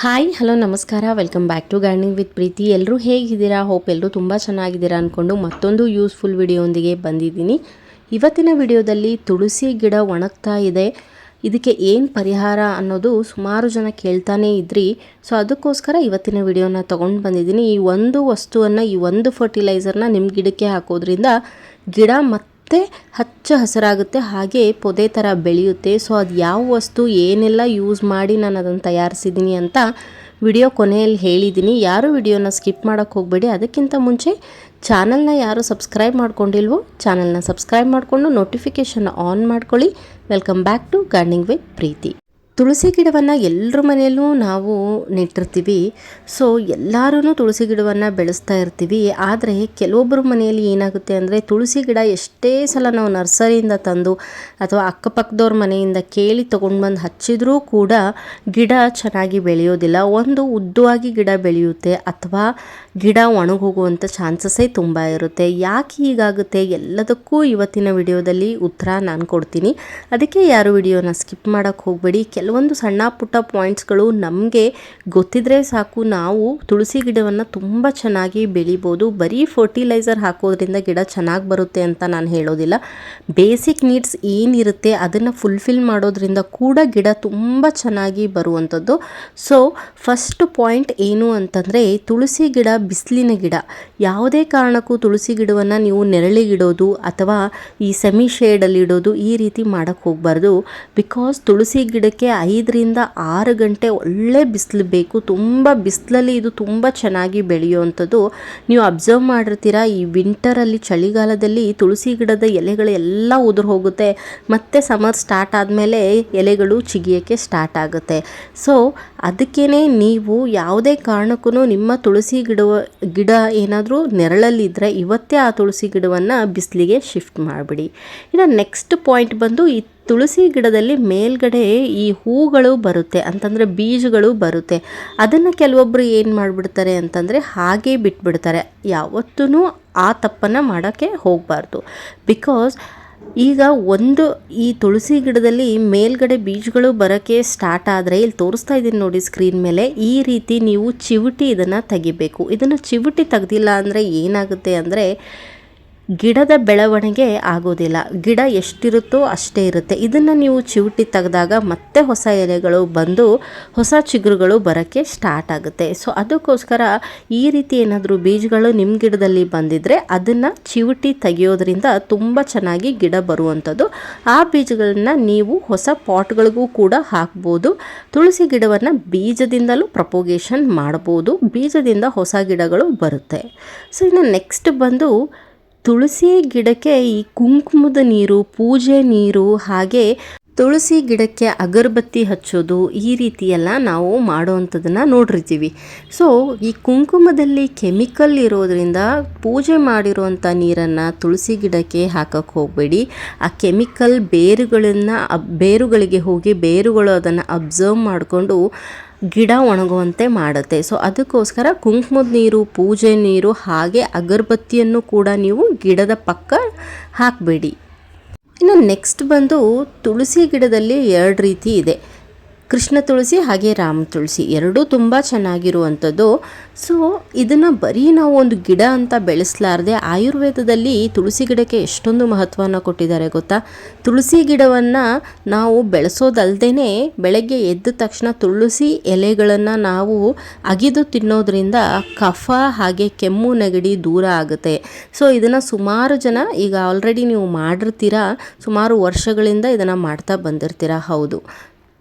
Hi hello ನಮಸ್ಕಾರ, welcome back to gardening with Preethi. ಎಲ್ಲರೂ ಹೇಗಿದ್ದೀರಾ? ಹೋಪ್ ಎಲ್ಲರೂ ತುಂಬ ಚೆನ್ನಾಗಿದ್ದೀರಾ ಅಂದ್ಕೊಂಡು ಮತ್ತೊಂದು ಯೂಸ್ಫುಲ್ ವಿಡಿಯೋಂದಿಗೆ ಬಂದಿದ್ದೀನಿ. ಇವತ್ತಿನ ವಿಡಿಯೋದಲ್ಲಿ ತುಳಸಿ ಗಿಡ ಒಣಗ್ತಾ ಇದೆ, ಇದಕ್ಕೆ ಏನು ಪರಿಹಾರ ಅನ್ನೋದು ಸುಮಾರು ಜನ ಕೇಳ್ತಾನೇ ಇದ್ರಿ. ಸೊ ಅದಕ್ಕೋಸ್ಕರ ಇವತ್ತಿನ ವಿಡಿಯೋನ ತೊಗೊಂಡು ಬಂದಿದ್ದೀನಿ. ಈ ಒಂದು ವಸ್ತುವನ್ನು, ಈ ಒಂದು ಫರ್ಟಿಲೈಸರ್ನ ನಿಮ್ಮ ಗಿಡಕ್ಕೆ ಹಾಕೋದ್ರಿಂದ ಗಿಡ ಮತ್ತೆ ಹಚ್ಚ ಹಸಿರಾಗುತ್ತೆ, ಹಾಗೆ ಪೊದೆ ಥರ ಬೆಳೆಯುತ್ತೆ. ಸೊ ಅದು ಯಾವ ವಸ್ತು, ಏನೆಲ್ಲ ಯೂಸ್ ಮಾಡಿ ನಾನು ಅದನ್ನು ತಯಾರಿಸಿದ್ದೀನಿ ಅಂತ ವಿಡಿಯೋ ಕೊನೆಯಲ್ಲಿ ಹೇಳಿದ್ದೀನಿ. ಯಾರು ವಿಡಿಯೋನ ಸ್ಕಿಪ್ ಮಾಡೋಕ್ಕೆ ಹೋಗಬೇಡಿ. ಅದಕ್ಕಿಂತ ಮುಂಚೆ ಚಾನಲ್ನ ಯಾರು ಸಬ್ಸ್ಕ್ರೈಬ್ ಮಾಡ್ಕೊಂಡಿಲ್ವೋ ಚಾನಲ್ನ ಸಬ್ಸ್ಕ್ರೈಬ್ ಮಾಡಿಕೊಂಡು ನೋಟಿಫಿಕೇಷನ್ ಆನ್ ಮಾಡ್ಕೊಳ್ಳಿ. Welcome back to gardening with Preethi. ತುಳಸಿ ಗಿಡವನ್ನು ಎಲ್ಲರ ಮನೆಯಲ್ಲೂ ನಾವು ನೆಟ್ಟಿರ್ತೀವಿ. ಸೊ ಎಲ್ಲರೂ ತುಳಸಿ ಗಿಡವನ್ನು ಬೆಳೆಸ್ತಾ ಇರ್ತೀವಿ. ಆದರೆ ಕೆಲವೊಬ್ಬರ ಮನೆಯಲ್ಲಿ ಏನಾಗುತ್ತೆ ಅಂದರೆ, ತುಳಸಿ ಗಿಡ ಎಷ್ಟೇ ಸಲ ನಾವು ನರ್ಸರಿಯಿಂದ ತಂದು ಅಥವಾ ಅಕ್ಕಪಕ್ಕದವ್ರ ಮನೆಯಿಂದ ಕೇಳಿ ತೊಗೊಂಡು ಬಂದು ಹಚ್ಚಿದ್ರೂ ಕೂಡ ಗಿಡ ಚೆನ್ನಾಗಿ ಬೆಳೆಯೋದಿಲ್ಲ. ಒಂದು ಉದ್ದವಾಗಿ ಗಿಡ ಬೆಳೆಯುತ್ತೆ ಅಥವಾ ಗಿಡ ಒಣಗೋಗುವಂಥ ಚಾನ್ಸಸ್ಸೇ ತುಂಬ ಇರುತ್ತೆ. ಯಾಕೆ ಹೀಗಾಗುತ್ತೆ ಎಲ್ಲದಕ್ಕೂ ಇವತ್ತಿನ ವಿಡಿಯೋದಲ್ಲಿ ಉತ್ತರ ನಾನು ಕೊಡ್ತೀನಿ. ಅದಕ್ಕೆ ಯಾರು ವಿಡಿಯೋನ ಸ್ಕಿಪ್ ಮಾಡೋಕ್ಕೆ ಹೋಗಬೇಡಿ. ಕೆಲವೊಂದು ಸಣ್ಣ ಪುಟ್ಟ ಪಾಯಿಂಟ್ಸ್ಗಳು ನಮಗೆ ಗೊತ್ತಿದ್ರೆ ಸಾಕು, ನಾವು ತುಳಸಿ ಗಿಡವನ್ನು ತುಂಬ ಚೆನ್ನಾಗಿ ಬೆಳಿಬೋದು. ಬರೀ ಫರ್ಟಿಲೈಸರ್ ಹಾಕೋದ್ರಿಂದ ಗಿಡ ಚೆನ್ನಾಗಿ ಬರುತ್ತೆ ಅಂತ ನಾನು ಹೇಳೋದಿಲ್ಲ. ಬೇಸಿಕ್ ನೀಡ್ಸ್ ಏನಿರುತ್ತೆ ಅದನ್ನು ಫುಲ್ಫಿಲ್ ಮಾಡೋದ್ರಿಂದ ಕೂಡ ಗಿಡ ತುಂಬ ಚೆನ್ನಾಗಿ ಬರುವಂಥದ್ದು. ಸೊ ಫಸ್ಟ್ ಪಾಯಿಂಟ್ ಏನು ಅಂತಂದರೆ, ತುಳಸಿ ಗಿಡ ಬಿಸಿಲಿನ ಗಿಡ. ಯಾವುದೇ ಕಾರಣಕ್ಕೂ ತುಳಸಿ ಗಿಡವನ್ನು ನೀವು ನೆರಳಿಗಿಡೋದು ಅಥವಾ ಈ ಸೆಮಿ ಶೇಡಲ್ಲಿ ಇಡೋದು ಈ ರೀತಿ ಮಾಡೋಕ್ಕೆ ಹೋಗಬಾರ್ದು. ಬಿಕಾಸ್ ತುಳಸಿ ಗಿಡಕ್ಕೆ 5ರಿಂದ 6 ಗಂಟೆ ಒಳ್ಳೆ ಬಿಸಿಲು ಬೇಕು. ತುಂಬ ಬಿಸಿಲಲ್ಲಿ ಇದು ತುಂಬ ಚೆನ್ನಾಗಿ ಬೆಳೆಯುವಂಥದ್ದು. ನೀವು ಅಬ್ಸರ್ವ್ ಮಾಡಿರ್ತೀರ, ಈ ವಿಂಟರಲ್ಲಿ, ಚಳಿಗಾಲದಲ್ಲಿ ತುಳಸಿ ಗಿಡದ ಎಲೆಗಳು ಎಲ್ಲ ಉದುರು ಹೋಗುತ್ತೆ. ಮತ್ತು ಸಮರ್ ಸ್ಟಾರ್ಟ್ ಆದಮೇಲೆ ಎಲೆಗಳು ಚಿಗಿಯೋಕ್ಕೆ ಸ್ಟಾರ್ಟ್ ಆಗುತ್ತೆ. ಸೊ ಅದಕ್ಕೇ ನೀವು ಯಾವುದೇ ಕಾರಣಕ್ಕೂ ನಿಮ್ಮ ತುಳಸಿ ಗಿಡ ಏನಾದರೂ ನೆರಳಲ್ಲಿದ್ದರೆ ಇವತ್ತೇ ಆ ತುಳಸಿ ಗಿಡವನ್ನು ಬಿಸಿಲಿಗೆ ಶಿಫ್ಟ್ ಮಾಡಿಬಿಡಿ. ಇನ್ನು ನೆಕ್ಸ್ಟ್ ಪಾಯಿಂಟ್ ಬಂದು, ಈ ತುಳಸಿ ಗಿಡದಲ್ಲಿ ಮೇಲ್ಗಡೆ ಈ ಹೂಗಳು ಬರುತ್ತೆ, ಅಂತಂದರೆ ಬೀಜಗಳು ಬರುತ್ತೆ. ಅದನ್ನು ಕೆಲವೊಬ್ಬರು ಏನು ಮಾಡಿಬಿಡ್ತಾರೆ ಅಂತಂದರೆ ಹಾಗೇ ಬಿಟ್ಬಿಡ್ತಾರೆ. ಯಾವತ್ತೂ ಆ ತಪ್ಪನ್ನು ಮಾಡೋಕ್ಕೆ ಹೋಗಬಾರ್ದು. ಬಿಕಾಸ್ ಈಗ ಈ ತುಳಸಿ ಗಿಡದಲ್ಲಿ ಮೇಲ್ಗಡೆ ಬೀಜಗಳು ಬರೋಕ್ಕೆ ಸ್ಟಾರ್ಟ್ ಆದರೆ, ಇಲ್ಲಿ ತೋರಿಸ್ತಾ ಇದ್ದೀನಿ ನೋಡಿ ಸ್ಕ್ರೀನ್ ಮೇಲೆ, ಈ ರೀತಿ ನೀವು ಚಿವುಟಿ ಇದನ್ನು ತೆಗಿಬೇಕು. ಇದನ್ನು ಚಿವುಟಿ ತೆಗ್ದಿಲ್ಲ ಅಂದರೆ ಏನಾಗುತ್ತೆ ಅಂದರೆ, ಗಿಡದ ಬೆಳವಣಿಗೆ ಆಗೋದಿಲ್ಲ. ಗಿಡ ಎಷ್ಟಿರುತ್ತೋ ಅಷ್ಟೇ ಇರುತ್ತೆ. ಇದನ್ನು ನೀವು ಚಿವುಟಿ ತೆಗೆದಾಗ ಮತ್ತೆ ಹೊಸ ಎಲೆಗಳು ಬಂದು ಹೊಸ ಚಿಗುರುಗಳು ಬರೋಕ್ಕೆ ಸ್ಟಾರ್ಟ್ ಆಗುತ್ತೆ. ಸೊ ಅದಕ್ಕೋಸ್ಕರ ಈ ರೀತಿ ಏನಾದರೂ ಬೀಜಗಳು ನಿಮ್ಮ ಗಿಡದಲ್ಲಿ ಬಂದಿದ್ದರೆ ಅದನ್ನು ಚಿವುಟಿ ತೆಗೆಯೋದ್ರಿಂದ ತುಂಬ ಚೆನ್ನಾಗಿ ಗಿಡ ಬರುವಂಥದ್ದು. ಆ ಬೀಜಗಳನ್ನು ನೀವು ಹೊಸ ಪಾಟ್ಗಳಿಗೂ ಕೂಡ ಹಾಕ್ಬೋದು. ತುಳಸಿ ಗಿಡವನ್ನು ಬೀಜದಿಂದಲೂ ಪ್ರಪೋಗೇಷನ್ ಮಾಡ್ಬೋದು. ಬೀಜದಿಂದ ಹೊಸ ಗಿಡಗಳು ಬರುತ್ತೆ. ಸೊ ಇನ್ನು ನೆಕ್ಸ್ಟ್ ಬಂದು, ತುಳಸಿ ಗಿಡಕ್ಕೆ ಈ ಕುಂಕುಮದ ನೀರು, ಪೂಜೆ ನೀರು, ಹಾಗೆ ತುಳಸಿ ಗಿಡಕ್ಕೆ ಅಗರಬತ್ತಿ ಹಚ್ಚೋದು, ಈ ರೀತಿಯೆಲ್ಲ ನಾವು ಮಾಡೋವಂಥದ್ದನ್ನು ನೋಡಿರ್ತೀವಿ. ಸೊ ಈ ಕುಂಕುಮದಲ್ಲಿ ಕೆಮಿಕಲ್ ಇರೋದ್ರಿಂದ ಪೂಜೆ ಮಾಡಿರುವಂಥ ನೀರನ್ನು ತುಳಸಿ ಗಿಡಕ್ಕೆ ಹಾಕಕ್ಕೆ ಹೋಗಬೇಡಿ. ಆ ಕೆಮಿಕಲ್ ಬೇರುಗಳಿಗೆ ಹೋಗಿ ಬೇರುಗಳು ಅದನ್ನು ಅಬ್ಸರ್ವ್ ಮಾಡಿಕೊಂಡು ಗಿಡ ಒಣಗುವಂತೆ ಮಾಡುತ್ತೆ. ಸೊ ಅದಕ್ಕೋಸ್ಕರ ಕುಂಕುಮದ ನೀರು, ಪೂಜೆ ನೀರು, ಹಾಗೆ ಅಗರಬತ್ತಿಯನ್ನು ಕೂಡ ನೀವು ಗಿಡದ ಪಕ್ಕ ಹಾಕಬೇಡಿ. ಇನ್ನು ನೆಕ್ಸ್ಟ್ ಬಂದು, ತುಳಸಿ ಗಿಡದಲ್ಲಿ 2 ರೀತಿ ಇದೆ. ಕೃಷ್ಣ ತುಳಸಿ ಹಾಗೆ ರಾಮ ತುಳಸಿ, ಎರಡೂ ತುಂಬ ಚೆನ್ನಾಗಿರುವಂಥದ್ದು. ಸೊ ಇದನ್ನು ಬರೀ ನಾವು ಒಂದು ಗಿಡ ಅಂತ ಬೆಳೆಸಲಾರದೆ, ಆಯುರ್ವೇದದಲ್ಲಿ ತುಳಸಿ ಗಿಡಕ್ಕೆ ಎಷ್ಟೊಂದು ಮಹತ್ವನ ಕೊಟ್ಟಿದ್ದಾರೆ ಗೊತ್ತಾ. ತುಳಸಿ ಗಿಡವನ್ನು ನಾವು ಬೆಳೆಸೋದಲ್ದೇ ಬೆಳಗ್ಗೆ ಎದ್ದ ತಕ್ಷಣ ತುಳಸಿ ಎಲೆಗಳನ್ನು ನಾವು ಅಗಿದು ತಿನ್ನೋದ್ರಿಂದ ಕಫ ಹಾಗೆ ಕೆಮ್ಮು ನೆಗಡಿ ದೂರ ಆಗುತ್ತೆ. ಸೊ ಇದನ್ನು ಸುಮಾರು ಜನ ಈಗ ಆಲ್ರೆಡಿ ನೀವು ಮಾಡಿರ್ತೀರಾ, ಸುಮಾರು ವರ್ಷಗಳಿಂದ ಇದನ್ನು ಮಾಡ್ತಾ ಬಂದಿರ್ತೀರ. ಹೌದು,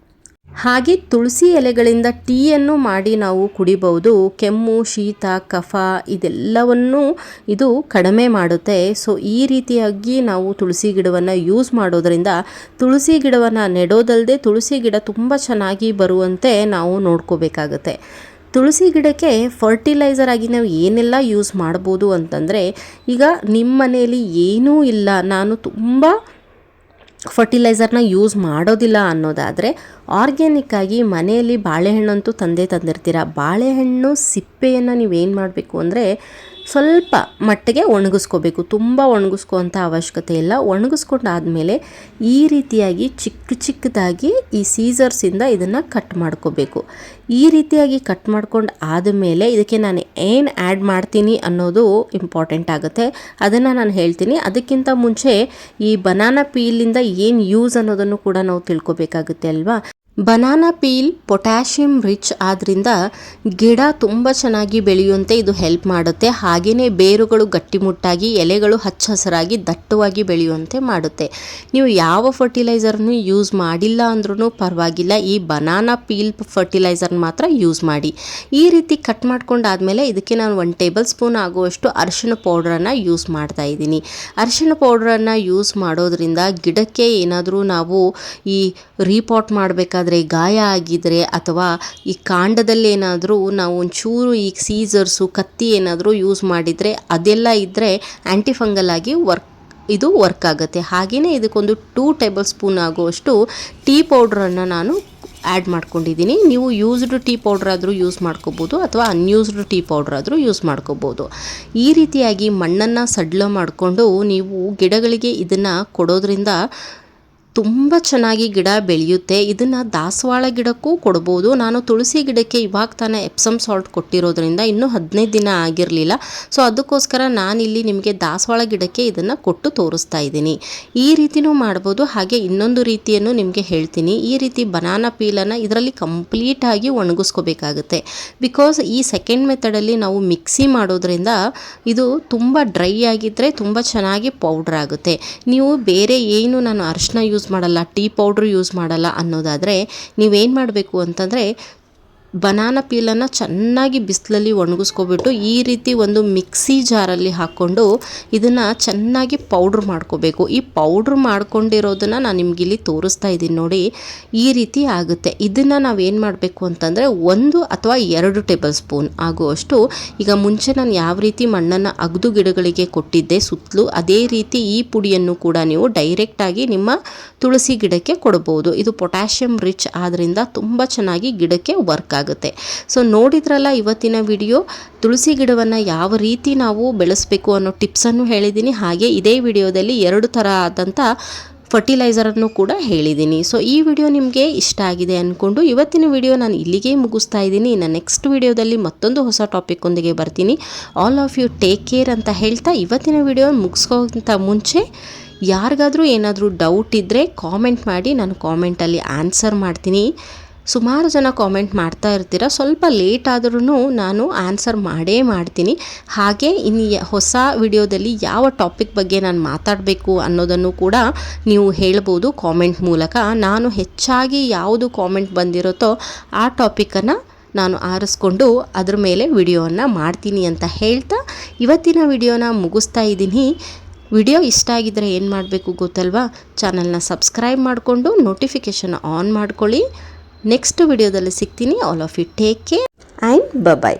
ಹಾಗೆ ತುಳಸಿ ಎಲೆಗಳಿಂದ ಟೀಯನ್ನು ಮಾಡಿ ನಾವು ಕುಡಿಬಹುದು. ಕೆಮ್ಮು, ಶೀತ, ಕಫ ಇದೆಲ್ಲವನ್ನು ಇದು ಕಡಿಮೆ ಮಾಡುತ್ತೆ. ಸೊ ಈ ರೀತಿಯಾಗಿ ನಾವು ತುಳಸಿ ಗಿಡವನ್ನು ಯೂಸ್ ಮಾಡೋದ್ರಿಂದ ತುಳಸಿ ಗಿಡವನ್ನು ನೆಡೋದಲ್ಲದೆ ತುಳಸಿ ಗಿಡ ತುಂಬ ಚೆನ್ನಾಗಿ ಬರುವಂತೆ ನಾವು ನೋಡ್ಕೋಬೇಕಾಗತ್ತೆ. ತುಳಸಿ ಗಿಡಕ್ಕೆ ಫರ್ಟಿಲೈಸರ್ ಆಗಿ ನಾವು ಏನೆಲ್ಲ ಯೂಸ್ ಮಾಡ್ಬೋದು ಅಂತಂದರೆ, ಈಗ ನಿಮ್ಮ ಮನೆಯಲ್ಲಿ ಏನೂ ಇಲ್ಲ, ನಾನು ತುಂಬ ಫರ್ಟಿಲೈಸರ್ನ ಯೂಸ್ ಮಾಡೋದಿಲ್ಲ ಅನ್ನೋದಾದರೆ, ಆರ್ಗ್ಯಾನಿಕ್ಕಾಗಿ ಮನೆಯಲ್ಲಿ ಬಾಳೆಹಣ್ಣಂತೂ ತಂದಿರ್ತೀರ. ಬಾಳೆಹಣ್ಣು ಸಿಪ್ಪೆಯನ್ನು ನೀವೇನು ಮಾಡಬೇಕು ಅಂದರೆ, ಸ್ವಲ್ಪ ಮಟ್ಟಿಗೆ ಒಣಗಿಸ್ಕೋಬೇಕು. ತುಂಬ ಒಣಗಿಸ್ಕೋವಂಥ ಅವಶ್ಯಕತೆ ಇಲ್ಲ. ಒಣಗಿಸ್ಕೊಂಡಾದಮೇಲೆ ಈ ರೀತಿಯಾಗಿ ಚಿಕ್ಕದಾಗಿ ಈ ಸೀಸರ್ಸಿಂದ ಇದನ್ನು ಕಟ್ ಮಾಡ್ಕೋಬೇಕು. ಈ ರೀತಿಯಾಗಿ ಕಟ್ ಮಾಡ್ಕೊಂಡು ಆದಮೇಲೆ ಇದಕ್ಕೆ ನಾನು ಏನು ಆ್ಯಡ್ ಮಾಡ್ತೀನಿ ಅನ್ನೋದು ಇಂಪಾರ್ಟೆಂಟ್ ಆಗುತ್ತೆ. ಅದನ್ನು ನಾನು ಹೇಳ್ತೀನಿ. ಅದಕ್ಕಿಂತ ಮುಂಚೆ ಈ ಬನಾನಾ ಪೀಲಿಂದ ಏನು ಯೂಸ್ ಅನ್ನೋದನ್ನು ಕೂಡ ನಾವು ತಿಳ್ಕೊಬೇಕಾಗುತ್ತೆ ಅಲ್ವಾ. ಬನಾನಾ ಪೀಲ್ ಪೊಟ್ಯಾಷಿಯಮ್ ರಿಚ್ ಆದ್ದರಿಂದ ಗಿಡ ತುಂಬ ಚೆನ್ನಾಗಿ ಬೆಳೆಯುವಂತೆ ಇದು ಹೆಲ್ಪ್ ಮಾಡುತ್ತೆ. ಹಾಗೆಯೇ ಬೇರುಗಳು ಗಟ್ಟಿಮುಟ್ಟಾಗಿ ಎಲೆಗಳು ಹಚ್ಚ ಹಸಿರಾಗಿ ದಟ್ಟವಾಗಿ ಬೆಳೆಯುವಂತೆ ಮಾಡುತ್ತೆ. ನೀವು ಯಾವ ಫರ್ಟಿಲೈಸರ್ನು ಯೂಸ್ ಮಾಡಿಲ್ಲ ಅಂದ್ರೂ ಪರವಾಗಿಲ್ಲ, ಈ ಬನಾನಾ ಪೀಲ್ ಫರ್ಟಿಲೈಸರ್ ಮಾತ್ರ ಯೂಸ್ ಮಾಡಿ. ಈ ರೀತಿ ಕಟ್ ಮಾಡ್ಕೊಂಡಾದಮೇಲೆ ಇದಕ್ಕೆ ನಾನು 1 ಟೇಬಲ್ ಸ್ಪೂನ್ ಆಗುವಷ್ಟು ಅರಿಶಿಣ ಪೌಡ್ರನ್ನು ಯೂಸ್ ಮಾಡ್ತಾ ಇದ್ದೀನಿ. ಅರಿಶಿಣ ಪೌಡ್ರನ್ನು ಯೂಸ್ ಮಾಡೋದ್ರಿಂದ ಗಿಡಕ್ಕೆ ಏನಾದರೂ ನಾವು ಈ ರೀಪಾಟ್ ಮಾಡಬೇಕಾದ್ರೆ ಗಾಯ ಆಗಿದ್ರೆ ಅಥವಾ ಈ ಕಾಂಡದಲ್ಲಿ ಏನಾದರೂ ನಾವು ಒಂಚೂರು ಈ ಸೀಸರ್ಸು ಕತ್ತಿ ಏನಾದರೂ ಯೂಸ್ ಮಾಡಿದರೆ ಅದೆಲ್ಲ ಇದ್ದರೆ ಆ್ಯಂಟಿಫಂಗಲ್ ಆಗಿ ಇದು ವರ್ಕ್ ಆಗುತ್ತೆ. ಹಾಗೆಯೇ ಇದಕ್ಕೊಂದು 2 ಟೇಬಲ್ ಸ್ಪೂನ್ ಆಗುವಷ್ಟು ಟೀ ಪೌಡ್ರನ್ನು ನಾನು ಆ್ಯಡ್ ಮಾಡ್ಕೊಂಡಿದ್ದೀನಿ. ನೀವು ಯೂಸ್ಡ್ ಟೀ ಪೌಡ್ರ್ ಆದರೂ ಯೂಸ್ ಮಾಡ್ಕೋಬೋದು ಅಥವಾ ಅನ್ಯೂಸ್ಡ್ ಟೀ ಪೌಡ್ರ್ ಆದರೂ ಯೂಸ್ ಮಾಡ್ಕೋಬೋದು. ಈ ರೀತಿಯಾಗಿ ಮಣ್ಣನ್ನು ಸಡ್ಲ ಮಾಡಿಕೊಂಡು ನೀವು ಗಿಡಗಳಿಗೆ ಇದನ್ನು ಕೊಡೋದ್ರಿಂದ ತುಂಬ ಚೆನ್ನಾಗಿ ಗಿಡ ಬೆಳೆಯುತ್ತೆ. ಇದನ್ನು ದಾಸವಾಳ ಗಿಡಕ್ಕೂ ಕೊಡ್ಬೋದು. ನಾನು ತುಳಸಿ ಗಿಡಕ್ಕೆ ಇವಾಗ ತಾನೇ ಎಪ್ಸಮ್ ಸಾಲ್ಟ್ ಕೊಟ್ಟಿರೋದ್ರಿಂದ ಇನ್ನೂ 15 ದಿನ ಆಗಿರಲಿಲ್ಲ. ಸೊ ಅದಕ್ಕೋಸ್ಕರ ನಾನಿಲ್ಲಿ ನಿಮಗೆ ದಾಸವಾಳ ಗಿಡಕ್ಕೆ ಇದನ್ನು ಕೊಟ್ಟು ತೋರಿಸ್ತಾ ಇದ್ದೀನಿ. ಈ ರೀತಿಯೂ ಮಾಡ್ಬೋದು. ಹಾಗೆ ಇನ್ನೊಂದು ರೀತಿಯನ್ನು ನಿಮಗೆ ಹೇಳ್ತೀನಿ. ಈ ರೀತಿ ಬನಾನಾ ಪೀಲನ್ನು ಇದರಲ್ಲಿ ಕಂಪ್ಲೀಟಾಗಿ ಒಣಗಿಸ್ಕೋಬೇಕಾಗುತ್ತೆ. ಬಿಕಾಸ್ ಈ ಸೆಕೆಂಡ್ ಮೆಥಡಲ್ಲಿ ನಾವು ಮಿಕ್ಸಿ ಮಾಡೋದ್ರಿಂದ ಇದು ತುಂಬ ಡ್ರೈ ಆಗಿದ್ದರೆ ತುಂಬ ಚೆನ್ನಾಗಿ ಪೌಡ್ರ್ ಆಗುತ್ತೆ. ನೀವು ಬೇರೆ ಏನು ನಾನು ಅರಿಶಿನ ಯೂಸ್ ಮಾಡಲ್ಲ, ಟೀ ಪೌಡ್ರ್ ಯೂಸ್ ಮಾಡಲ್ಲ ಅನ್ನೋದಾದರೆ ನೀವೇನು ಮಾಡಬೇಕು ಅಂತಂದರೆ ಬನಾನಾ ಪೀಲನ್ನು ಚೆನ್ನಾಗಿ ಬಿಸಿಲಲ್ಲಿ ಒಣಗಿಸ್ಕೊಬಿಟ್ಟು ಈ ರೀತಿ ಒಂದು ಮಿಕ್ಸಿ ಜಾರಲ್ಲಿ ಹಾಕ್ಕೊಂಡು ಇದನ್ನು ಚೆನ್ನಾಗಿ ಪೌಡ್ರ್ ಮಾಡ್ಕೋಬೇಕು. ಈ ಪೌಡ್ರ್ ಮಾಡ್ಕೊಂಡಿರೋದನ್ನು ನಾನು ನಿಮಗಿಲ್ಲಿ ತೋರಿಸ್ತಾ ಇದ್ದೀನಿ ನೋಡಿ. ಈ ರೀತಿ ಆಗುತ್ತೆ. ಇದನ್ನು ನಾವೇನು ಮಾಡಬೇಕು ಅಂತಂದರೆ 1 ಅಥವಾ 2 ಟೇಬಲ್ ಸ್ಪೂನ್ ಆಗುವಷ್ಟು, ಈಗ ಮುಂಚೆ ನಾನು ಯಾವ ರೀತಿ ಮಣ್ಣನ್ನು ಅಗೆದು ಗಿಡಗಳಿಗೆ ಕೊಟ್ಟಿದ್ದೆ ಸುತ್ತಲೂ, ಅದೇ ರೀತಿ ಈ ಪುಡಿಯನ್ನು ಕೂಡ ನೀವು ಡೈರೆಕ್ಟಾಗಿ ನಿಮ್ಮ ತುಳಸಿ ಗಿಡಕ್ಕೆ ಕೊಡ್ಬೋದು. ಇದು ಪೊಟ್ಯಾಷಿಯಮ್ ರಿಚ್ ಆದ್ದರಿಂದ ತುಂಬ ಚೆನ್ನಾಗಿ ಗಿಡಕ್ಕೆ ವರ್ಕ್ ಆಗುತ್ತೆ. ಸೊ ನೋಡಿದ್ರಲ್ಲ ಇವತ್ತಿನ ವಿಡಿಯೋ. ತುಳಸಿ ಗಿಡವನ್ನು ಯಾವ ರೀತಿ ನಾವು ಬೆಳೆಸಬೇಕು ಅನ್ನೋ ಟಿಪ್ಸನ್ನು ಹೇಳಿದ್ದೀನಿ. ಹಾಗೆ ಇದೇ ವಿಡಿಯೋದಲ್ಲಿ 2 ಥರ ಆದಂಥ ಫರ್ಟಿಲೈಸರನ್ನು ಕೂಡ ಹೇಳಿದ್ದೀನಿ. ಸೊ ಈ ವಿಡಿಯೋ ನಿಮಗೆ ಇಷ್ಟ ಆಗಿದೆ ಅಂದ್ಕೊಂಡು ಇವತ್ತಿನ ವಿಡಿಯೋ ನಾನು ಇಲ್ಲಿಗೆ ಮುಗಿಸ್ತಾ ಇದ್ದೀನಿ. ಇನ್ನು ನೆಕ್ಸ್ಟ್ ವಿಡಿಯೋದಲ್ಲಿ ಮತ್ತೊಂದು ಹೊಸ ಟಾಪಿಕ್ ಒಂದಿಗೆ ಬರ್ತೀನಿ. All of you take care ಅಂತ ಹೇಳ್ತಾ ಇವತ್ತಿನ ವಿಡಿಯೋ ಮುಗಿಸ್ಕೋಕ್ಕಿಂತ ಮುಂಚೆ ಯಾರಿಗಾದರೂ ಏನಾದರೂ ಡೌಟ್ ಇದ್ದರೆ ಕಾಮೆಂಟ್ ಮಾಡಿ, ನಾನು ಕಾಮೆಂಟಲ್ಲಿ ಆನ್ಸರ್ ಮಾಡ್ತೀನಿ. ಸುಮಾರು ಜನ ಕಾಮೆಂಟ್ ಮಾಡ್ತಾ ಇರ್ತೀರ, ಸ್ವಲ್ಪ ಲೇಟ್ ಆದ್ರೂ ನಾನು ಆನ್ಸರ್ ಮಾಡೇ ಮಾಡ್ತೀನಿ. ಹಾಗೆ ಇನ್ನು ಹೊಸ ವಿಡಿಯೋದಲ್ಲಿ ಯಾವ ಟಾಪಿಕ್ ಬಗ್ಗೆ ನಾನು ಮಾತಾಡಬೇಕು ಅನ್ನೋದನ್ನು ಕೂಡ ನೀವು ಹೇಳ್ಬೋದು ಕಾಮೆಂಟ್ ಮೂಲಕ. ನಾನು ಹೆಚ್ಚಾಗಿ ಯಾವುದು ಕಾಮೆಂಟ್ ಬಂದಿರುತ್ತೋ ಆ ಟಾಪಿಕನ್ನು ನಾನು ಆರಿಸ್ಕೊಂಡು ಅದ್ರ ಮೇಲೆ ವಿಡಿಯೋವನ್ನು ಮಾಡ್ತೀನಿ ಅಂತ ಹೇಳ್ತಾ ಇವತ್ತಿನ ವಿಡಿಯೋನ ಮುಗಿಸ್ತಾ ಇದ್ದೀನಿ. ವಿಡಿಯೋ ಇಷ್ಟ ಆಗಿದ್ದರೆ ಏನು ಮಾಡಬೇಕು ಗೊತ್ತಲ್ವಾ, ಚಾನಲ್ನ ಸಬ್ಸ್ಕ್ರೈಬ್ ಮಾಡಿಕೊಂಡು ನೋಟಿಫಿಕೇಷನ್ ಆನ್ ಮಾಡ್ಕೊಳ್ಳಿ. ನೆಕ್ಸ್ಟ್ ವಿಡಿಯೋದಲ್ಲಿ ಸಿಗ್ತೀನಿ. All of you take care and bye.